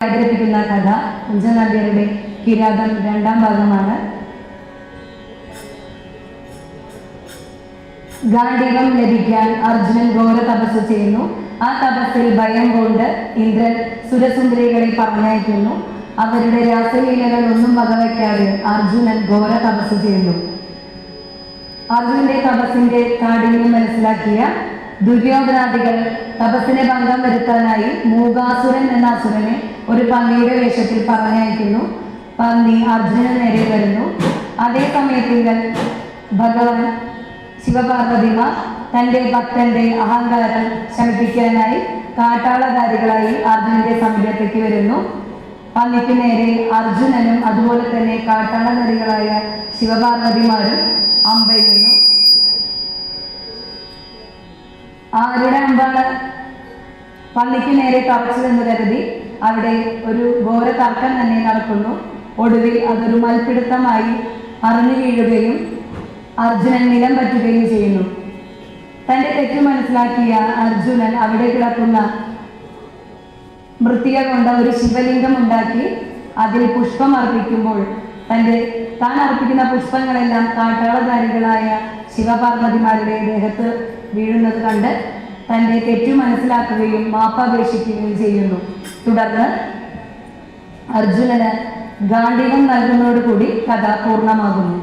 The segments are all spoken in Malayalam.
അവതരിപ്പിക്കുന്ന കഥ കുഞ്ചനാദ്യരുടെ കിരാതം രണ്ടാം ഭാഗമാണ്. ഗാണ്ഡീവം ലഭിക്കാൻ അർജുനൻ ഘോര തപസ് ചെയ്യുന്നു. ആ തപസ്സിൽ ഭയം കൊണ്ട് ഇന്ദ്രൻ സുരസുന്ദരികളെ പറഞ്ഞയക്കുന്നു. അവരുടെ രാസലീലകൾ ഒന്നും വകവയ്ക്കാതെ അർജുനൻ ഘോര തപസ് ചെയ്യുന്നു. അർജുനന്റെ തപസ്സിന്റെ കാഠിന്യം മനസ്സിലാക്കിയ ദുര്യോധനാദികൾ തപസ്സിനെ ഭംഗം വരുത്താനായി മൂകാസുരൻ എന്ന അസുരനെ ഒരു പന്നിയുടെ വേഷത്തിൽ പറഞ്ഞയക്കുന്നു. പന്നി അർജുനന് നേരെ വരുന്നു. അതേ സമയത്തിൽ ഭഗവാൻ ശിവപാർവതിമാർ തൻ്റെ ഭക്തന്റെ അഹങ്കാരം ശമിപ്പിക്കാനായി കാട്ടാളധാരികളായി അർജുനന്റെ സമീപത്തേക്ക് വരുന്നു. പന്നിക്ക് നേരെ അർജുനനും അതുപോലെ തന്നെ കാട്ടാളധാരികളായ ശിവപാർവതിമാരും അമ്പെയ്യുന്നു. ആരുടെ അമ്പാണ് പന്നിക്ക് നേരെ തറച്ചതെന്ന് കരുതി അവിടെ ഒരു ഘോര തർക്കം തന്നെ നടക്കുന്നു. ഒടുവിൽ അതൊരു മൽപ്പിടുത്തമായി അറിഞ്ഞു വീഴുകയും അർജുനൻ നിലം പറ്റുകയും ചെയ്യുന്നു. തൻ്റെ തെറ്റ് മനസ്സിലാക്കിയ അർജുനൻ അവിടെ കിടക്കുന്ന മൃത്തിക കൊണ്ട് ഒരു ശിവലിംഗം ഉണ്ടാക്കി അതിൽ പുഷ്പം അർപ്പിക്കുമ്പോൾ താൻ അർപ്പിക്കുന്ന പുഷ്പങ്ങളെല്ലാം കാട്ടാളധാരികളായ ശിവപാർവതിമാരുടെ ദേഹത്ത് വീഴുന്നത് കണ്ട് തൻ്റെ തെറ്റു മനസ്സിലാക്കുകയും മാപ്പപേക്ഷിക്കുകയും ചെയ്യുന്നു. തുടർന്ന് അർജുനന് ഗാണ്ഡീവം നൽകുന്നതോടുകൂടി കഥ പൂർണ്ണമാകുന്നു.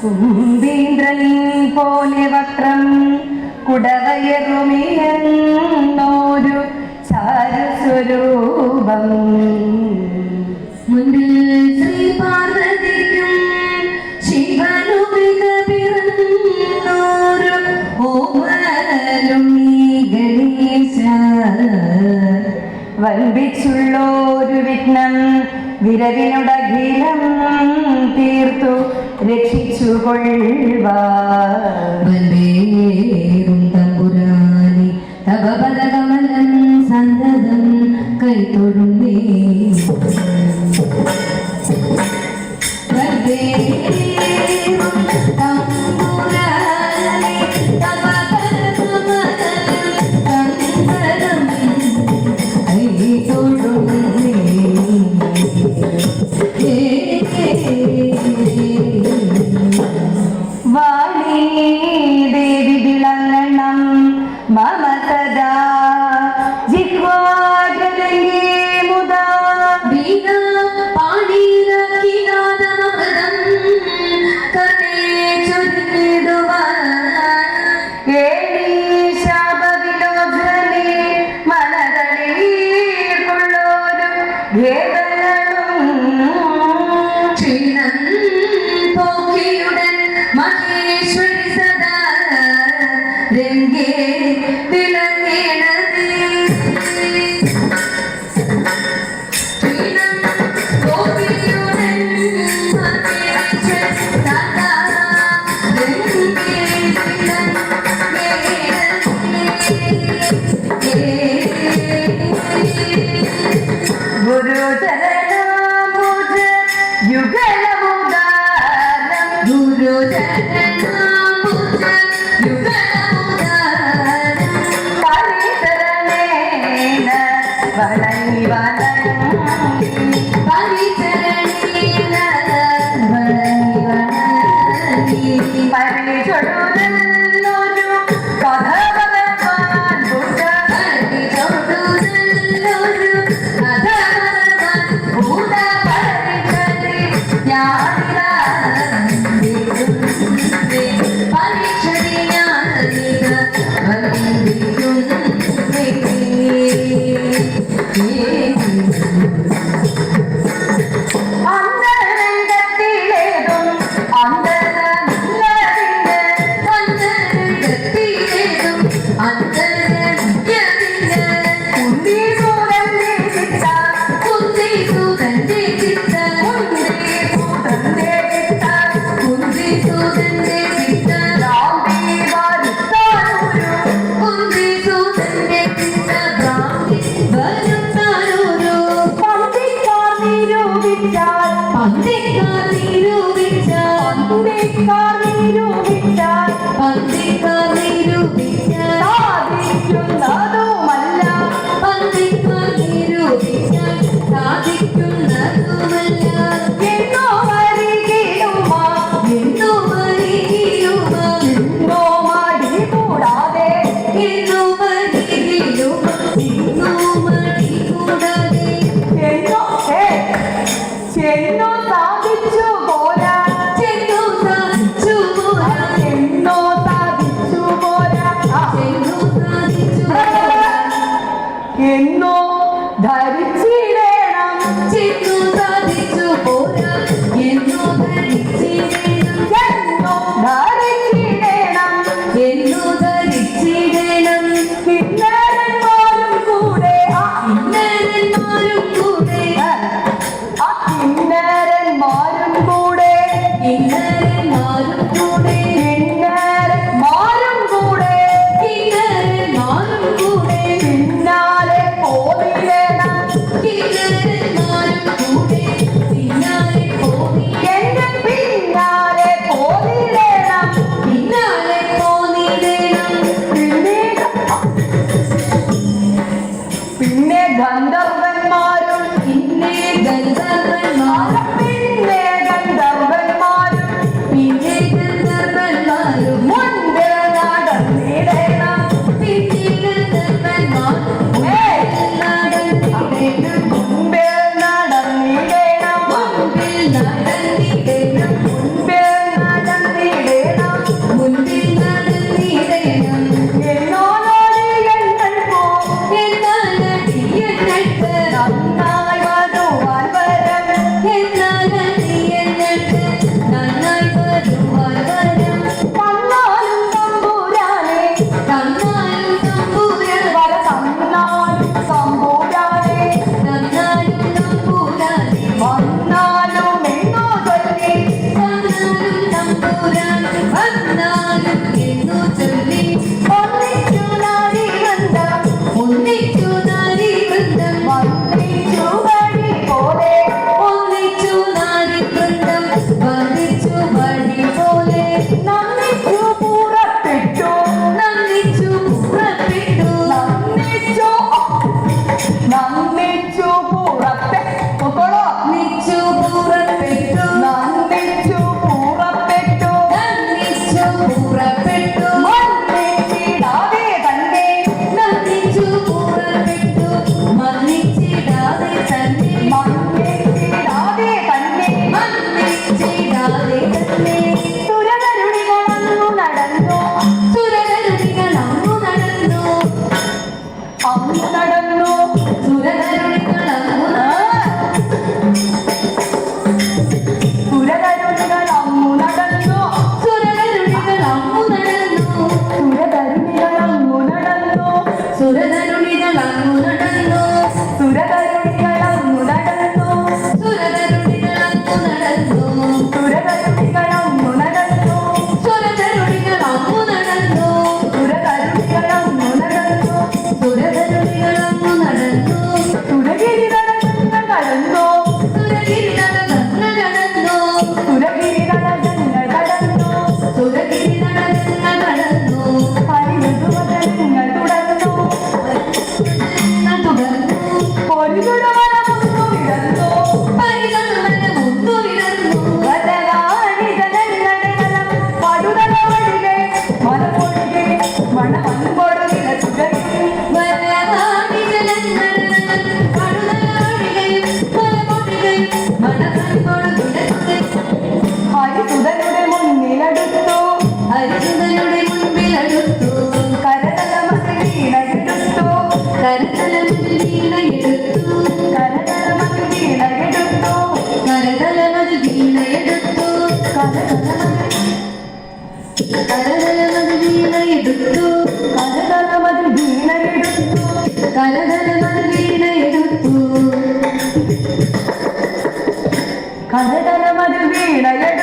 കുംഭീന്ദ്രൻ പോലെ വക്രം കുടവയറുമിയെന്നോരു ചാരുസ്വരൂപം മുന്നിൽ ശ്രീ പാർവതിക്കും ശിവനുമിക പിറന്നോരു ഓമലും ഗണേശ വൻപിച്ചുള്ളോരു വിഘ്നം വിരവിനുടഖിലം തീർത്തു രക്ഷിച്ചുകൊള്ളും തമ്പുരാനി തവ പദകമലം സന്നദ്ധം കൈതൊഴുന്നേ ദേവി വിളങ്ങണം മമ സദാ ജിഹ്വാഗ്രലംഘേ മുദാ വീണ പാണിയിലകിനാദമൃതം കനേ ചൊല്ലിടുവാൻ ഏണീ ശാപവിലോചനേ മനകളിൽ കൊള്ളോരു ഖേദങ്ങളും ക്ഷീണം പോക്കിയുടൻ മഹേശ്വരി സദാ രംഗേ വിളങ്ങേണതേ ക്ഷീണം പോക്കിയുടൻ മഹേശ്വരി സദാ രംഗേ വിളങ്ങേണതേ വണങ്ങി വണങ്ങി പരിചരണീന വണങ്ങി വണങ്ങി പരിചൊടുന്നൊരു കഥ പറയാൻ പരിചൊടുന്നൊരു കഥ പറയാൻ ഭൂത പരിചരി ഞാനിതാ പരീക്ഷണി ഞാനിത അന്തരംഗത്തിലേതും അന്തരമില്ലതിന് അന്തരംഗത്തിലേതും അന്തരമില്ലതിന് കുന്തിസൂതന്റെ ചിത്ത കുന്തിസൂതന്റെ ചിത്ത കുന്തിസൂതന്റെ ചിത്ത കുന്തിസൂതന്റെ ചിത്ത രാമേ വരുത്താനൂരു കുന്തിസൂതന്റെ ചിത്ത രാമേ വരുത്താനൂരു പന്തിക്കാർ നിരൂപിച്ചാൽ പന്തിക്കാർ നിരൂപിച്ചാൽ പന്തിക്കാർ നിരൂപിച്ചാൽ പന്തിക്കാർ നിരൂപിച്ചാൽ സാധിക്കുന്നതുമല്ല പന്തിക്കാർ നിരൂപിച്ചാൽ സാധിക്കുന്നതുമല്ല എന്നോ വരികിടുമ എന്നോ വരികിടുമ എന്നോ മടി കൂടാതെ എന്നോ വരികിടുമ എന്നോ മടി കൂടാതെ എന്നോ ചെന്നോ സാധിച്ചു പോരാ ചെന്നോ സാധിച്ചു പോരാ ചെന്നോ സാധിച്ചു പോരാ ചെന്നോ സാധിച്ചു പോരാ എന്നോ ധരിച്ചിടണം ചെന്നോ സാധിച്ചു പോരാ എന്നോ ധരിച്ചിടണം എന്നോ ധരിച്ചിടണം എന്നോ ധരിച്ചിടണം കിന്നരന്മാരും കൂടെ കിന്നരന്മാരും കൂടെ കിന്നരന്മാരും കൂടെ കിന്നരന്മാരും കൂടെ കിന്നരന്മാരും കൂടെ കിന്നരന്മാരും കൂടെ പിന്നാലെ പോയിടണം കിന്നരന്മാരും കൂടെ പിന്നാലെ പോയി എന്റെ പിന്നാലെ പോയിടണം പിന്നാലെ പോയിടണം പിന്നെ ഗന്ധർവന്മാരും പിന്നെ ഗന്ധർവന്മാരും പിന്നെ ഗന്ധർവന്മാരും പിന്നെ ഗന്ധർവന്മാരും മുൻപേ നടന്നിടണം പിന്നെ ഗന്ധർവന്മാർ മുൻപേ നടന്നിടണം മുൻപേ നടന്നിടണം മുൻപേ നടന്നിടണം മുൻപിൽ നടന്നിടണം എന്നോട് എണ്ണൽ പോ നന്നായി വരുവാൻ വരം നന്നായി വരുവാൻ വരം തന്നാലും തമ്പുരാനെ തന്നാലും തമ്പുരാൻ വര തന്നാലും തമ്പുരാനെ തന്നാലും തമ്പുരാനെ വന്നാലും എന്നോ ചൊല്ലി തന്നാലും തമ്പുരാൻ വന്നാലും എന്നോ ചൊല്ലി ഒന്നിച്ചു നാരി ബന്ധം ഒന്നിച്ചു നാരി ബന്ധം വന്നിച്ചു വഴി പോലെ ഒന്നിച്ചു നാരി ബന്ധം വന്നിച്ചു വഴി പോലെ നന്ദിച്ചു പുറപ്പെട്ടു നന്ദിച്ചു പുറപ്പെട്ടു നന്ദിച്ചു നന്ദിച്ചു പുറപ്പെട്ടു നിച്ചു പുറപ്പെട്ടു നന്ദിച്ചു പുറപ്പെട്ടു നന്ദിച്ചു പുറപ്പെട്ടു മന്നിച്ചിടാതെ തന്നെ നന്ദിച്ചു പുറപ്പെട്ടു മന്നിച്ചിടാതെ തന്നെ മന്നിച്ചിടാതെ തന്നെ മന്നിച്ചിടാതെ തന്നെ സുരകരുണികളന്നു നടന്നു സുരകരുണികളന്നു നടന്നു അന്നു നടന്നു സുരകരുണികളന്നു സുരകരുണികളന്നു നടന്നു സുരകരുണികളന്നു നടന്നു സുരകരുണികളന്നു നടന്നു സുരകരുണികളന്നു നടന്നു സുരകരുണികളന്നു നടന്നു സുരകരുണികളന്നു നടന്നു സുരകരുണികളന്നു നടന്നു സുരകരുണികളന്നു നടന്നു സുരകരുണികളന്നു നടന്നു സുരകരുണികളന്നു നടന്നു സുരഗിരി നടന്നു കടന്നു സുരഗിരി നടന്നു കടന്നു സുരഗിരി നടന്നു കടന്നു സുരഗിരി നടന്നു കടന്നു ഹരിവധുവദനങ്ങൾ തുടർന്നു തുടർന്നു കരകരമതിൽ വീണയെടുത്തു കരകരമതിൽ വീണയെടുത്തു കരകരമതിൽ വീണയെടുത്തു കരകരമതിൽ വീണയെടുത്തു